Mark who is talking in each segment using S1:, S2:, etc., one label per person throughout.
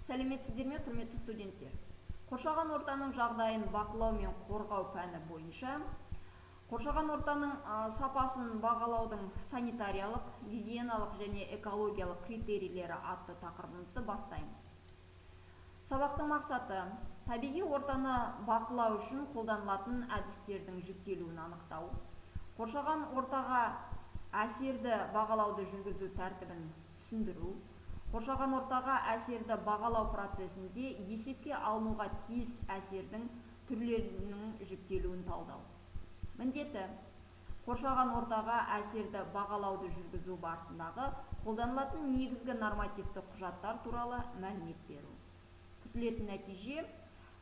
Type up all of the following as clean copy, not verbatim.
S1: Сәлеметсіздер ме, құрметті студенттер? Қоршаған ортаның жағдайын бақылау мен қорғау пәні бойынша қоршаған ортаның сапасын бағалаудың санитариялық, гигиеналық және экологиялық критерийлері атты тақырыбымызды бастаймыз. Сабақтың мақсаты табиғи ортаны бақылау үшін қолданылатын әдістердің жіктелуін анықтау, қоршаған ортаға әсерді бағалауды жүргізу тәртібін түсіндіру, қоршаған ортаға әсерді бағалау процесінде есепке алынуға тиіс әсердің түрлерінің жіктелуін талдау. Міндеті: қоршаған ортаға әсерді бағалауды жүргізу барысындағы қолданылатын негізгі нормативті құжаттар туралы мәлімет беру. Күтілетін нәтиже: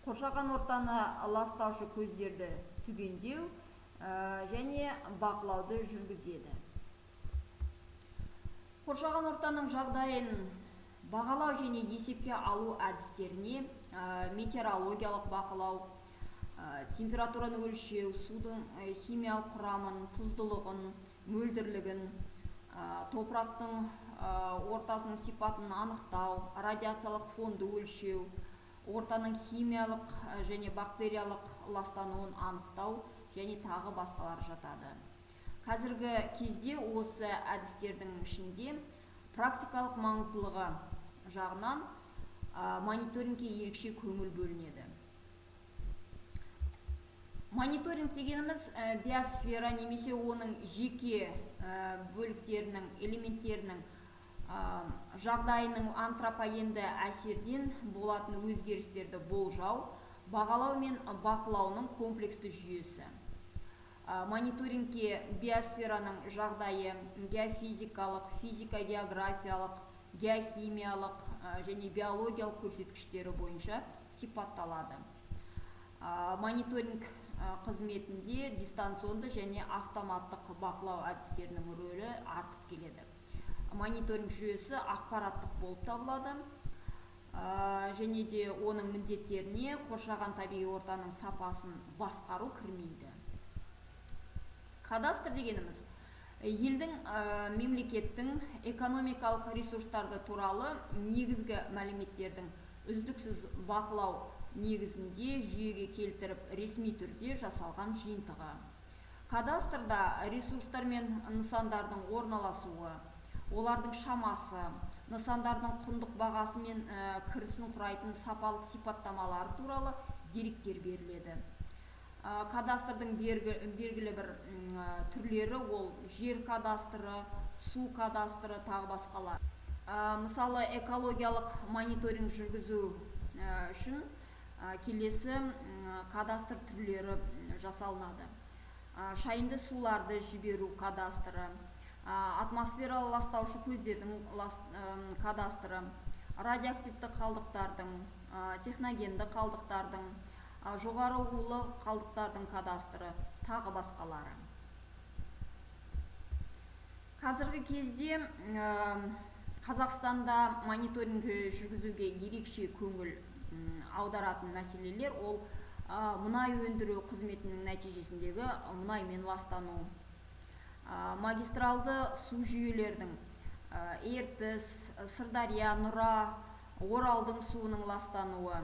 S1: қоршаған ортаны ластаушы көздерді түгендеу және бақылауды жүргізеді. Қоршаған ортаның жағдайын бағалау және есепке алу әдістеріне метеорологиялық бақылау, температураны өлшеу, судың химиялық құрамын, тұздылығын, мөлдірлігін, топырақтың ортасының сипатын анықтау, радиациялық фонды өлшеу, ортаның химиялық және бактериялық ластануын анықтау және тағы басқалар жатады. Қазіргі кезде осы әдістердің ішінде практикалық маңыздылығы жағынан мониторингке ерекше көңіл бөлінеді. Мониторинг дегеніміз биосфера немесе оның жеке бөліктерінің, элементтерінің жағдайының антропогенді әсерден болатын өзгерістерді болжау, бағалау мен бақылауның комплексті жүйесі. Мониторингке биосфераның жағдайы геофизикалық, физика-географиялық, геохимиялық және биологиялық көрсеткіштері бойынша сипатталады. Мониторинг қызметінде дистанционды және автоматтық бақылау әдістерінің рөлі артып келеді. Мониторинг жүйесі ақпараттық болып табылады және де оның міндеттеріне қоршаған табиғи ортаның сапасын басқару кірмейді. Кадастр дегеніміз елдің, мемлекеттің экономикалық ресурстарды туралы негізгі мәліметтердің үздіксіз бақылау негізінде жүйеге келтіріп ресми түрде жасалған жиынтығы. Кадастрда ресурстар мен нысандардың орналасуы, олардың шамасы, нысандардың құндық бағасы мен кірісін құрайтын сапалық сипаттамалары туралы деректер беріледі. Кадастрдың белгілі бір түрлері ол жер кадастры, су кадастры, тағы басқалар. Мысалы, экологиялық мониторинг жүргізу үшін келесі кадастр түрлері жасалынады. Шайынды суларды жіберу кадастры, атмосфералы ластаушы көздердің кадастры, радиоактивті қалдықтардың, техногенді қалдықтардың, жоғары улы қалдықтардың кадастры, тағы басқалары. Қазіргі кезде Қазақстанда мониторинг жүргізуге ерекше көңіл аударатын мәселелер ол мұнай өндіру қызметінің нәтижесіндегі мұнаймен ластану, магистралды су жүйелердің Ертіс, Сырдария, Нұра, Оралдың суының ластануы,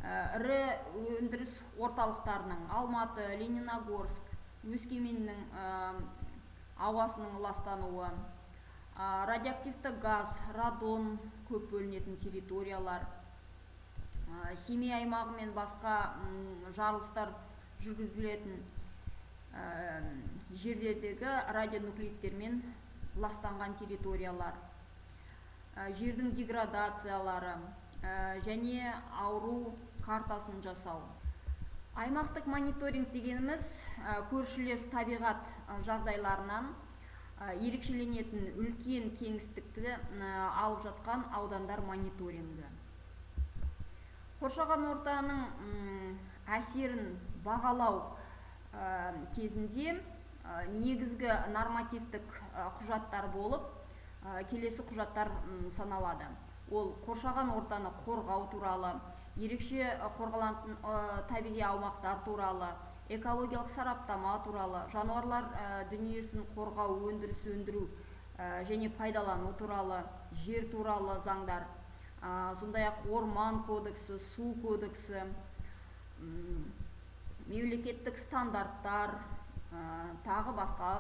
S1: ірі өндіріс орталықтарының Алматы, Лениногорск, Өскеменнің ауасының ластануы, радиоактивті газ, радон көп бөлінетін территориялар, Семей аймағы мен басқа жарылыстар жүргізілетін жерлердегі радионуклеидтермен ластанған территориялар, жердің деградациялары және ауру картасын жасау. Аймақтық мониторинг дегеніміз көршілес табиғат жағдайларынан ерекшеленетін үлкен кеңістікті алып жатқан аудандар мониторингі. Қоршаған ортаның әсерін бағалау кезінде негізгі нормативтік құжаттар болып келесі құжаттар саналады. Ол қоршаған ортаны қорғау туралы, ерекше қорғалатын табиғи аумақтар туралы, экологиялық сараптама туралы, жануарлар дүниесін қорғау, өндіріс өндіру және пайдалану туралы, жер туралы заңдар, сондай-ақ орман кодексі, су кодексі, мемлекеттік стандарттар, тағы басқа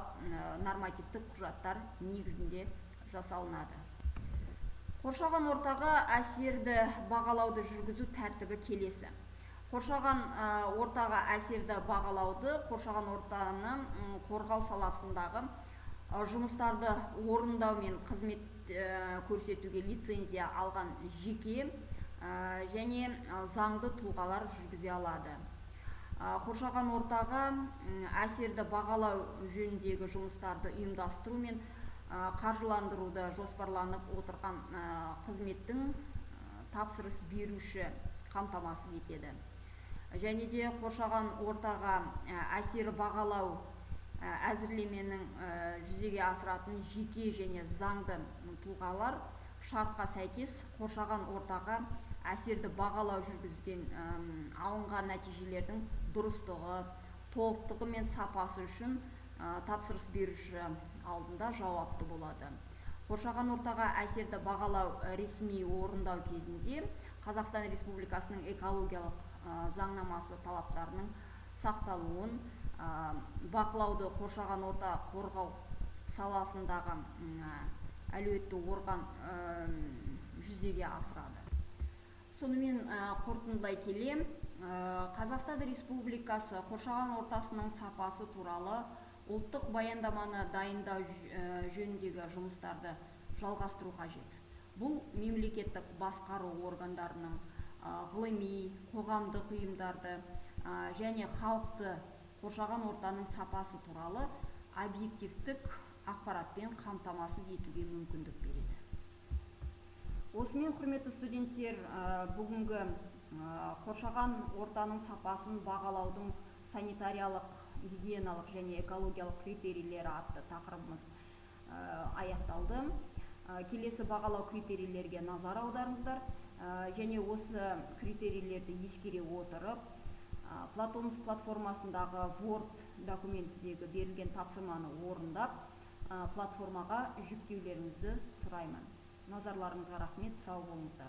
S1: нормативтік құжаттар негізінде жасалынады. Қоршаған ортаға әсерді бағалауды жүргізу тәртібі келесі. Қоршаған ортаға әсерді бағалауды қоршаған ортаны қорғау саласындағы жұмыстарды орындау мен қызмет көрсетуге лицензия алған жеке және заңды тұлғалар жүргізе алады. Қоршаған ортаға әсерді бағалау жөніндегі жұмыстарды ұйымдастыру мен қаржыландыруды жоспарланып отырған қызметтің тапсырыс беруші қамтамасыз етеді. Және де қоршаған ортаға әсері бағалау әзірлеменің жүзеге асыратын жеке және заңды тұлғалар шартқа сәйкес қоршаған ортаға әсерді бағалау жүргізген алынған нәтижелердің дұрыстығы, толықтығы мен сапасы үшін тапсырыс беруші алдында жауапты болады. Қоршаған ортаға әсерді бағалау ресми орындау кезінде Қазақстан Республикасының экологиялық заңнамасы талаптарының сақталуын, бақылауды қоршаған орта қорғау саласындағы әлеуетті орган жүзеге асырады. Сонымен қорытындылай келе, Қазақстан Республикасы қоршаған ортасының сапасы туралы ұлттық баяндаманы дайындау жөніндегі жұмыстарды жалғастыру қажет. Бұл мемлекеттік басқару органдарының, ғылыми, қоғамдық ұйымдарды және халықты қоршаған ортаның сапасы туралы объективтік ақпаратпен қамтамасыз етуге мүмкіндік береді. Осымен, құрметті студенттер, бүгінгі қоршаған ортаның сапасын бағалаудың санитариялық, гигиеналық және экологиялық критерийлері атты тақырыбымыз аяқталды. Келесі бағалау критерийлерге назар аударыңыздар және осы критерийлерді ескере отырып, Платонус платформасындағы Word документіндегі берілген тапсырманы орындап, платформаға жүктеулеріңізді сұраймын. Назарларыңызға рахмет, сау болыңыздар.